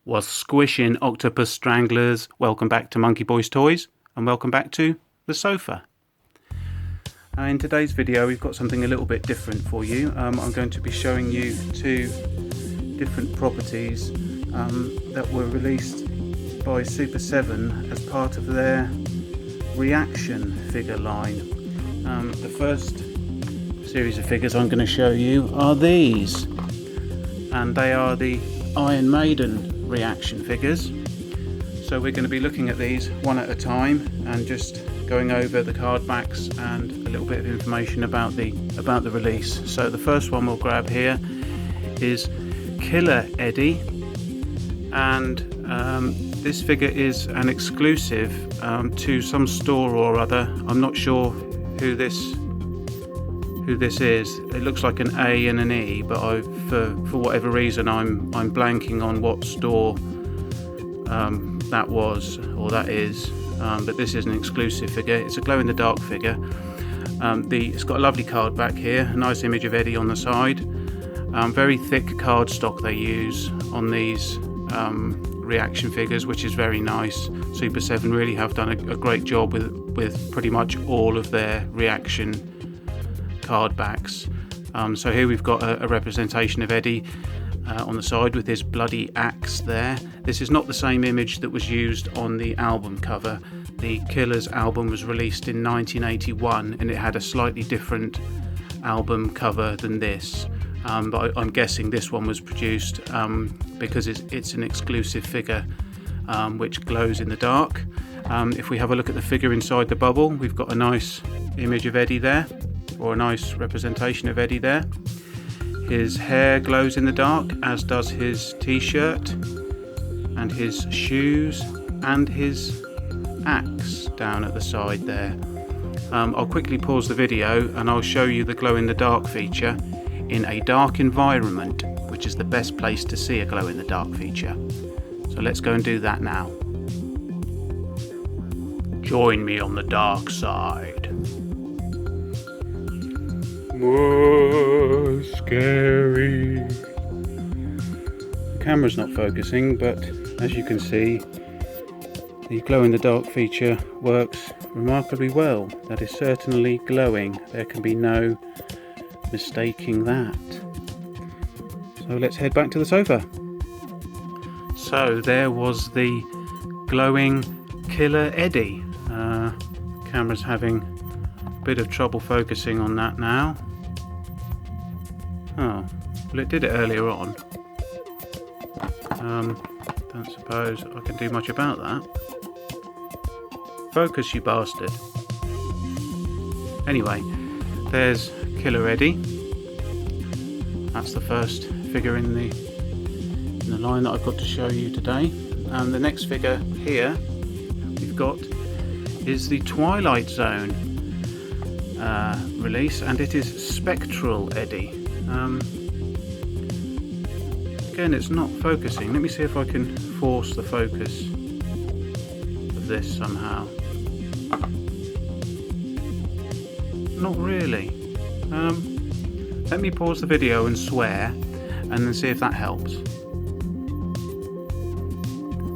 was squishing octopus stranglers. Welcome back to Monkey Boys Toys, and welcome back to the sofa. In today's video we've got something a little bit different for you. I'm going to be showing you two different properties that were released by Super7 as part of their reaction figure line. The first series of figures I'm going to show you are these, and they are the Iron Maiden reaction figures. So we're going to be looking at these one at a time and just going over the card backs and a little bit of information about the release. So the first one we'll grab here is Killer Eddie, and this figure is an exclusive to some store or other. I'm not sure who this is. It looks like an A and an E, but for whatever reason I'm blanking on what store that was or that is. But this is an exclusive figure. It's a glow-in-the-dark figure. It's got a lovely card back here, a nice image of Eddie on the side. Very thick cardstock they use on these reaction figures, which is very nice. Super7 really have done a great job with pretty much all of their reaction card backs. So here we've got a representation of Eddie on the side with his bloody axe there. This is not the same image that was used on the album cover. The Killers album was released in 1981 and it had a slightly different album cover than this. But I'm guessing this one was produced because it's an exclusive figure which glows in the dark. If we have a look at the figure inside the bubble, we've got a nice image of Eddie there, or a nice representation of Eddie there. His hair glows in the dark, as does his t-shirt and his shoes and his axe down at the side there. I'll quickly pause the video and I'll show you the glow in the dark feature in a dark environment, which is the best place to see a glow in the dark feature. So let's go and do that now. Join me on the dark side. Whoa, scary. The camera's not focusing, but as you can see, the glow in the dark feature works remarkably well. That is certainly glowing. There can be no mistaking that. So let's head back to the sofa. So there was the glowing Killer Eddie. Camera's having a bit of trouble focusing on that now. Oh, well, it did it earlier on. Don't suppose I can do much about that. Focus, you bastard. Anyway, there's Killer Eddie. That's the first figure in the line that I've got to show you today. And the next figure here we've got is the Twilight Zone release, and it is Spectral Eddie. Again, it's not focusing. Let me see if I can force the focus of this somehow. Not really. Let me pause the video and swear and then see if that helps.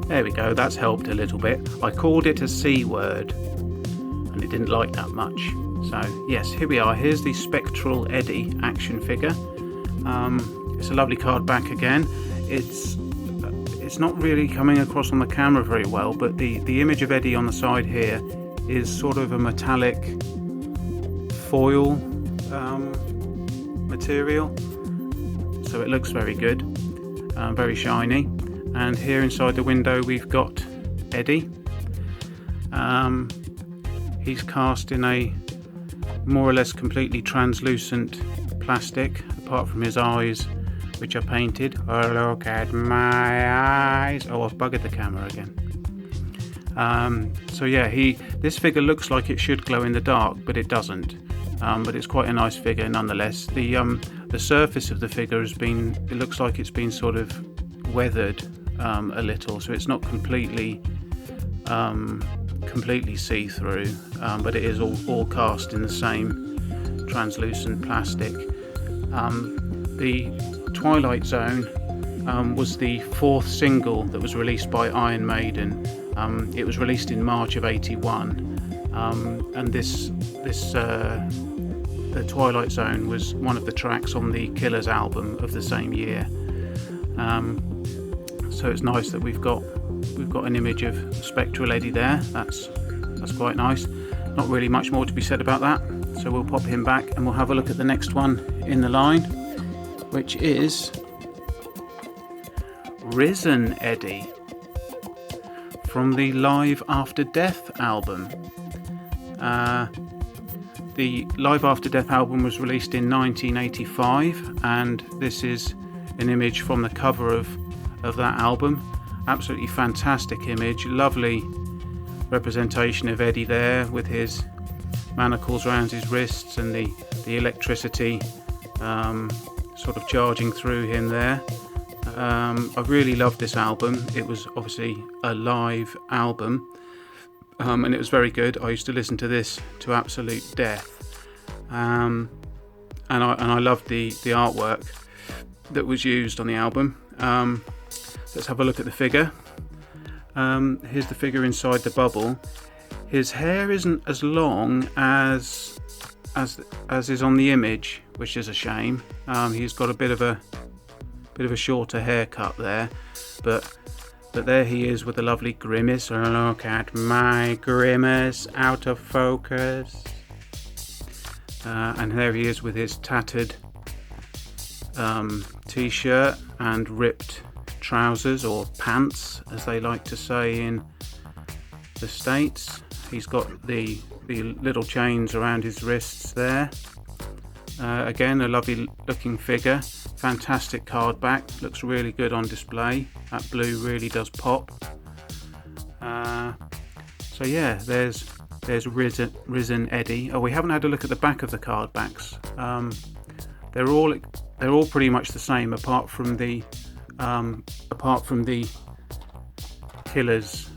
There we go, that's helped a little bit. I called it a C word and it didn't like that much. So yes, here we are. Here's the Spectral Eddie action figure. It's a lovely card back again. It's not really coming across on the camera very well, but the image of Eddie on the side here is sort of a metallic foil material, so it looks very good, very shiny. And here inside the window we've got Eddie. He's cast in a more or less completely translucent plastic, apart from his eyes, which are painted. Oh, look at my eyes. Oh, I've buggered the camera again. So yeah, this figure looks like it should glow in the dark, but it doesn't. But it's quite a nice figure nonetheless. The surface of the figure it looks like it's been sort of weathered a little, so it's not completely see-through, but it is all cast in the same translucent plastic. The Twilight Zone was the fourth single that was released by Iron Maiden. It was released in March of '81, and The Twilight Zone was one of the tracks on the Killers album of the same year. So it's nice that we've got an image of Spectral Eddie there. That's quite nice. Not really much more to be said about that. So we'll pop him back and we'll have a look at the next one in the line, which is Risen Eddie from the Live After Death album. The Live After Death album was released in 1985, and this is an image from the cover of that album. Absolutely fantastic image, lovely representation of Eddie there with his manacles around his wrists and the electricity sort of charging through him there. I really loved this album. It was obviously a live album, and it was very good. I used to listen to this to absolute death, and I loved the artwork that was used on the album. Let's have a look at the figure. Here's the figure inside the bubble. His hair isn't as long as is on the image, which is a shame. He's got a bit of a shorter haircut there, but there he is with a lovely grimace. Look at my grimace, out of focus. And there he is with his tattered t-shirt and ripped trousers, or pants as they like to say in the States. He's got the little chains around his wrists there. Again, a lovely looking figure. Fantastic card back, looks really good on display. That blue really does pop. So yeah, there's Risen Eddie. Oh, we haven't had a look at the back of the card backs. They're all pretty much the same, apart from the Killers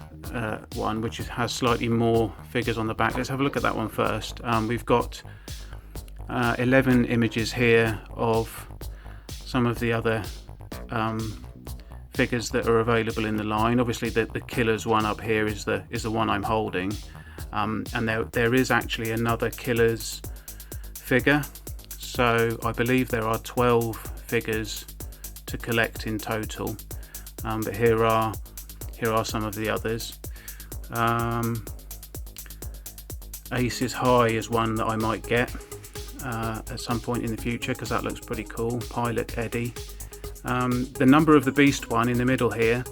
one, which has slightly more figures on the back. Let's have a look at that one first. We've got 11 images here of some of the other figures that are available in the line. Obviously the Killers one up here is the one I'm holding, and there is actually another Killers figure, so I believe there are 12 figures to collect in total, but here are some of the others. Aces High is one that I might get at some point in the future, because that looks pretty cool. Pilot Eddie. The Number of the Beast one in the middle here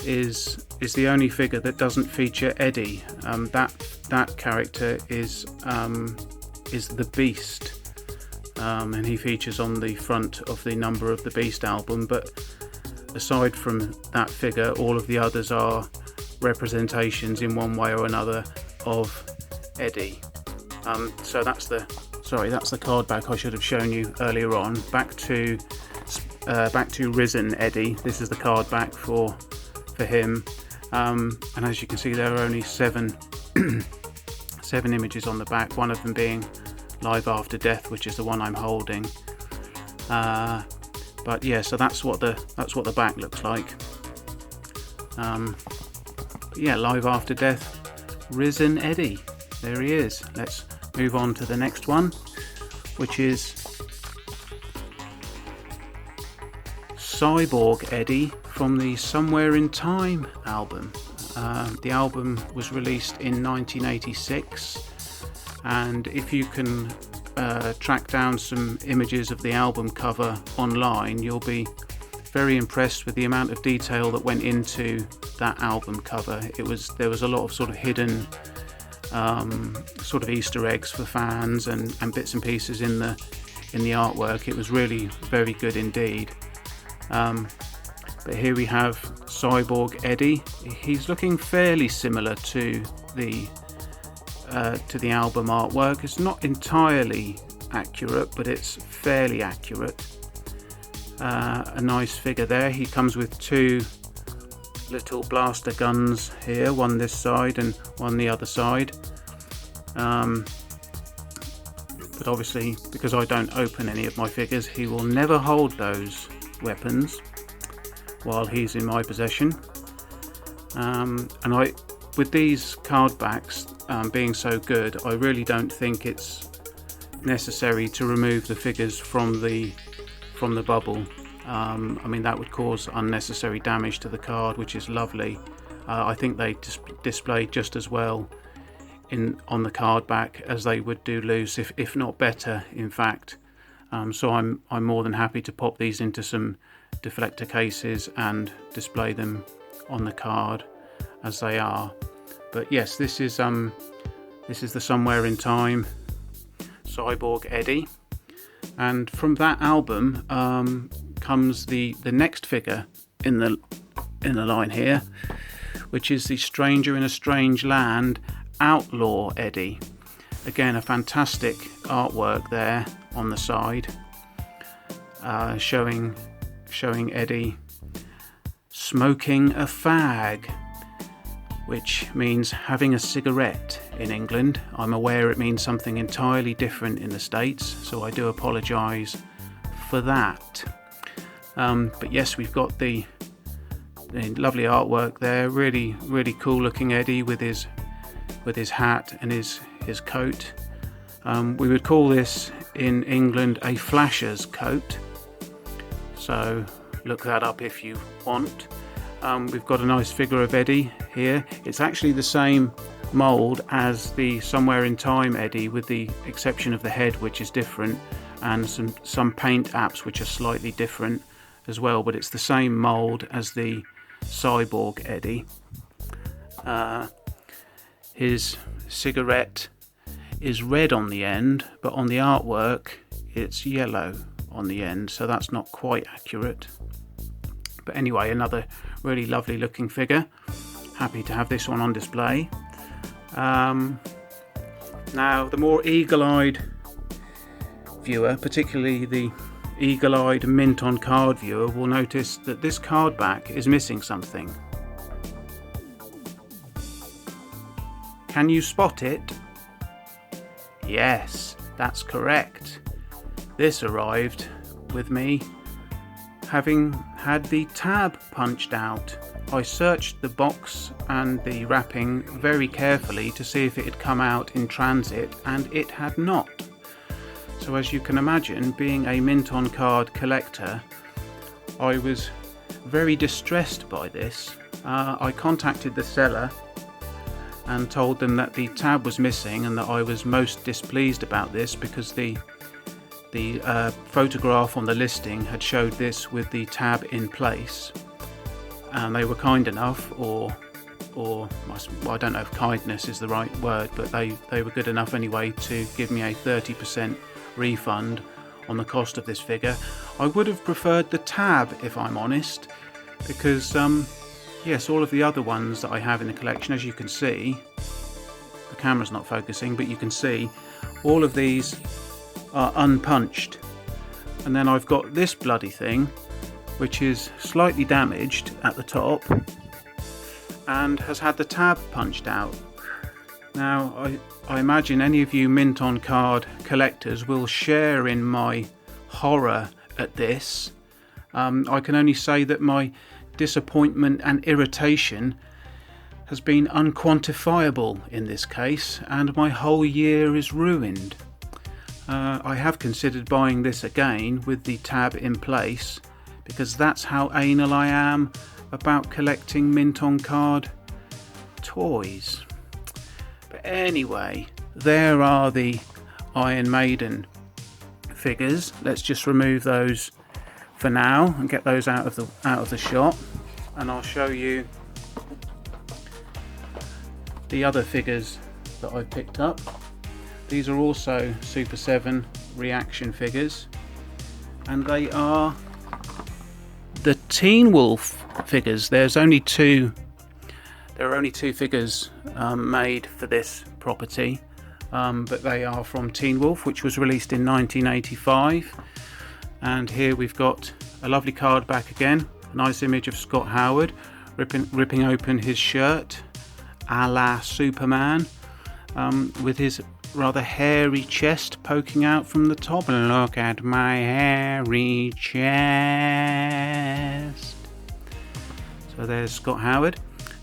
is the only figure that doesn't feature Eddie. That character is the Beast, and he features on the front of the Number of the Beast album, but aside from that figure, all of the others are representations in one way or another of Eddie. So that's the card back I should have shown you earlier on. Back to Risen Eddie. This is the card back for him, and as you can see, there are only seven images on the back, one of them being Live After Death, which is the one I'm holding. But yeah, so that's what the back looks like. Yeah, Live After Death, Risen Eddie. There he is. Let's move on to the next one, which is Cyborg Eddie from the Somewhere in Time album. The album was released in 1986, and if you can track down some images of the album cover online, you'll be very impressed with the amount of detail that went into that album cover. There was a lot of sort of hidden sort of Easter eggs for fans and bits and pieces in the artwork. It was really very good indeed. But here we have Cyborg Eddie. He's looking fairly similar to the album artwork. It's not entirely accurate, but it's fairly accurate. A nice figure there. He comes with two little blaster guns here, one this side and one the other side. But obviously, because I don't open any of my figures, he will never hold those weapons. while he's in my possession. And with these card backs being so good, I really don't think it's necessary to remove the figures from the bubble. I mean, that would cause unnecessary damage to the card, which is lovely. I think they display just as well on the card back as they would do loose, if not better, in fact. So I'm more than happy to pop these into some deflector cases and display them on the card as they are. But yes, this is the Somewhere in Time Cyborg Eddie, and from that album comes the next figure in the line here, which is the Stranger in a Strange Land Outlaw Eddie. Again, a fantastic artwork there on the side, showing Eddie smoking a fag, which means having a cigarette in England. I'm aware it means something entirely different in the States, so I do apologise for that. But yes, we've got the lovely artwork there. Really, really cool looking Eddie with his hat and his coat. We would call this in England a flasher's coat, so look that up if you want. We've got a nice figure of Eddie here. It's actually the same mould as the Somewhere in Time Eddie, with the exception of the head, which is different, and some paint apps which are slightly different as well, but it's the same mould as the Cyborg Eddie. His cigarette is red on the end, but on the artwork it's yellow on the end, so that's not quite accurate. But anyway, another really lovely looking figure. Happy to have this one on display. Now, the more eagle-eyed viewer, particularly the eagle-eyed mint on card viewer, will notice that this card back is missing something. Can you spot it? Yes, that's correct. This arrived with me having had the tab punched out. I searched the box and the wrapping very carefully to see if it had come out in transit, and it had not. So as you can imagine, being a mint on card collector, I was very distressed by this. I contacted the seller and told them that the tab was missing and that I was most displeased about this, because the photograph on the listing had showed this with the tab in place, and they were kind enough, or well, I don't know if kindness is the right word, but they were good enough anyway to give me a 30% refund on the cost of this figure. I would have preferred the tab, if I'm honest, because yes, all of the other ones that I have in the collection, as you can see, the camera's not focusing, but you can see all of these are unpunched, and then I've got this bloody thing which is slightly damaged at the top and has had the tab punched out. Now I imagine any of you mint on card collectors will share in my horror at this. I can only say that my disappointment and irritation has been unquantifiable in this case, and my whole year is ruined. I have considered buying this again with the tab in place, because that's how anal I am about collecting mint on card toys. But anyway, there are the Iron Maiden figures. Let's just remove those for now and get those out of the shot, and I'll show you the other figures that I picked up. These are also Super7 ReAction figures, and they are the Teen Wolf figures. There are only two figures made for this property, but they are from Teen Wolf, which was released in 1985. And here we've got a lovely card back again, a nice image of Scott Howard ripping open his shirt a la Superman, with his rather hairy chest poking out from the top. Look at my hairy chest. So there's Scott Howard,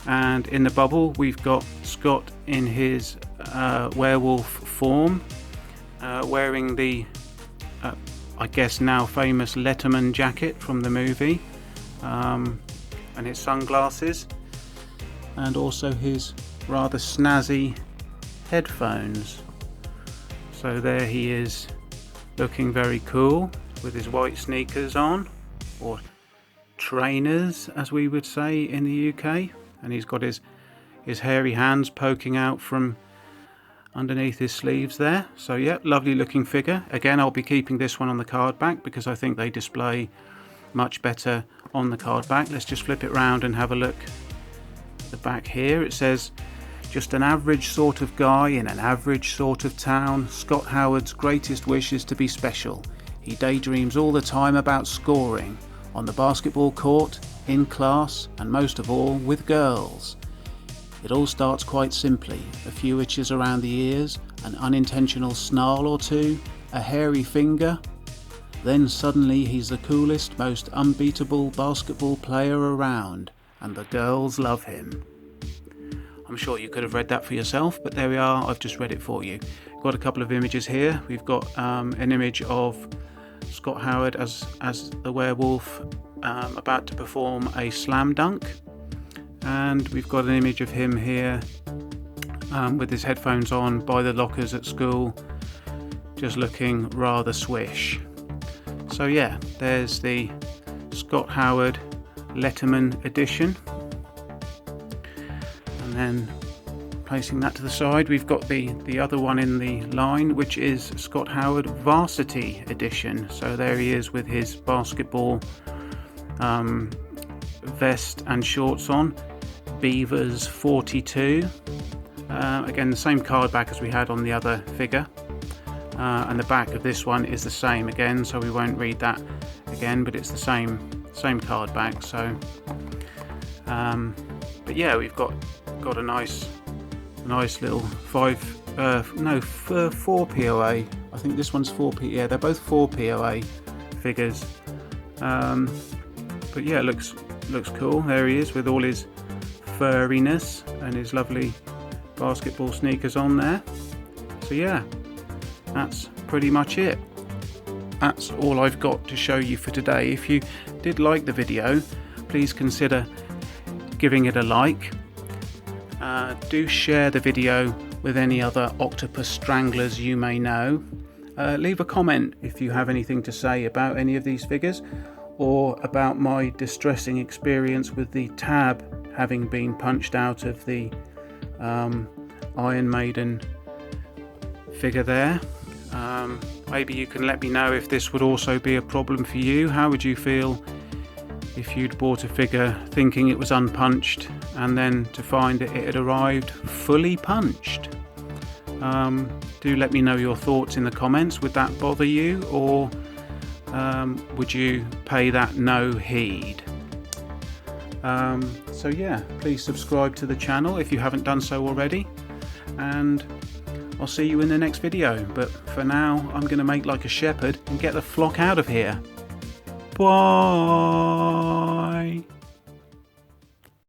and in the bubble we've got Scott in his werewolf form, wearing the I guess now famous Letterman jacket from the movie, and his sunglasses, and also his rather snazzy headphones. So there he is, looking very cool with his white sneakers on, or trainers as we would say in the UK, and he's got his hairy hands poking out from underneath his sleeves there. So yeah, lovely looking figure. Again, I'll be keeping this one on the card back because I think they display much better on the card back. Let's just flip it round and have a look at the back here. It says, just an average sort of guy in an average sort of town. Scott Howard's greatest wish is to be special. He daydreams all the time about scoring on the basketball court, in class, and most of all with girls. It all starts quite simply, a few itches around the ears, an unintentional snarl or two, a hairy finger. Then suddenly he's the coolest, most unbeatable basketball player around, and the girls love him. I'm sure you could have read that for yourself, but there we are, I've just read it for you. We've got a couple of images here. We've got an image of Scott Howard as the werewolf about to perform a slam dunk. And we've got an image of him here with his headphones on by the lockers at school, just looking rather swish. So yeah, there's the Scott Howard Letterman edition. And then placing that to the side, we've got the other one in the line, which is Scott Howard Varsity edition. So there he is with his basketball vest and shorts on. Beavers 42. Again, the same card back as we had on the other figure, and the back of this one is the same again, so we won't read that again, but it's the same card back. So but yeah, we've got a nice little 4 POA. I think this one's 4 POA. Yeah, they're both 4 POA figures. But yeah, looks cool. There he is with all his furriness and his lovely basketball sneakers on there. So yeah, that's pretty much it. That's all I've got to show you for today. If you did like the video, please consider giving it a like. Do share the video with any other octopus stranglers you may know. Leave a comment if you have anything to say about any of these figures, or about my distressing experience with the tab having been punched out of the Iron Maiden figure there. Maybe you can let me know if this would also be a problem for you. How would you feel if you'd bought a figure thinking it was unpunched and then to find it had arrived fully punched? Do let me know your thoughts in the comments. Would that bother you, or would you pay that no heed? So yeah, please subscribe to the channel if you haven't done so already, and I'll see you in the next video. But for now, I'm going to make like a shepherd and get the flock out of here. Bye!